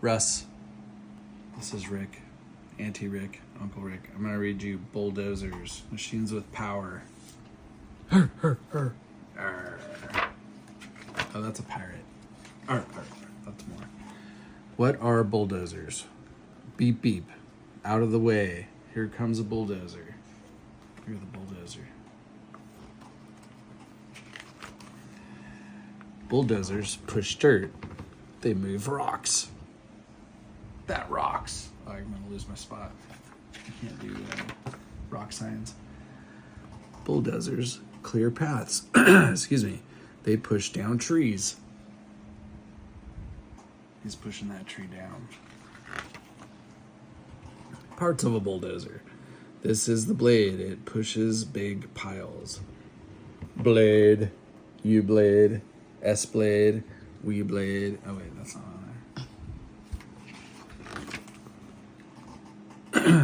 Russ, this is Rick, Auntie Rick, Uncle Rick. I'm going to read you Bulldozers, machines with power. Arr, arr, arr. Arr. Oh, that's a pirate. Arr, arr, arr. That's more. What are bulldozers? Beep, beep. Out of the way. Here comes a bulldozer. You're the bulldozer. Bulldozers push dirt. They move rocks. That rocks. Oh, I'm going to lose my spot. I can't do rock signs. Bulldozers clear paths. Excuse me. They push down trees. He's pushing that tree down. Parts of a bulldozer. This is the blade. It pushes big piles. Blade. U blade. S blade. We blade. Oh wait, that's not on there.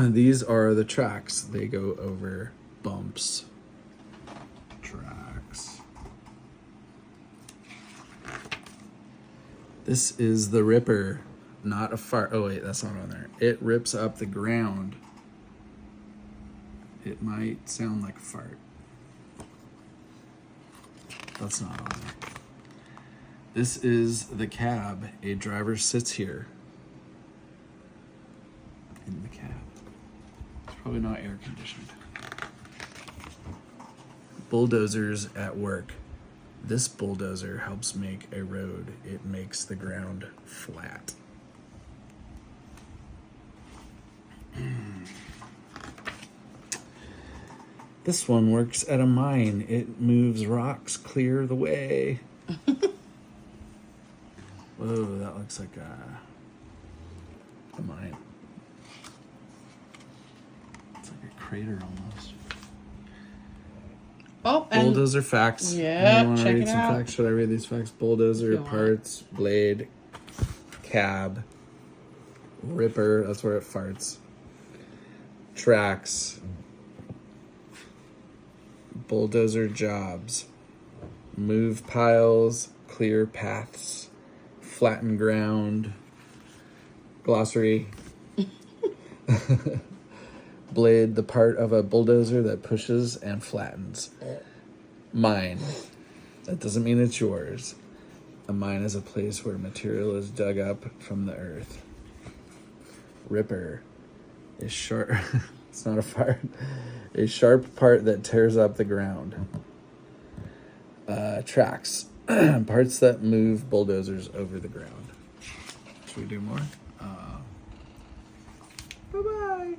These are the tracks. They go over bumps. Tracks. This is the ripper, not a fart. Oh wait, that's not on there. It rips up the ground. It might sound like a fart. That's not on there. This is the cab. A driver sits here. In the cab. It's probably not air conditioned. Bulldozers at work. This bulldozer helps make a road. It makes the ground flat. This one works at a mine. It moves rocks clear the way. Whoa, that looks like a mine. It's like a crater almost. Oh, and bulldozer facts. Yeah, you want to check read it some out. facts? Should I read these facts? Bulldozer, parts, blade, cab, ripper, that's where it farts. Tracks. Bulldozer jobs. Move piles, clear paths, flatten ground. Glossary. Blade, the part of a bulldozer that pushes and flattens. Mine. That doesn't mean it's yours. A mine is a place where material is dug up from the earth. Ripper is sharp. It's not a fart. A sharp part that tears up the ground. Tracks. Parts that move bulldozers over the ground. Should we do more? Bye-bye.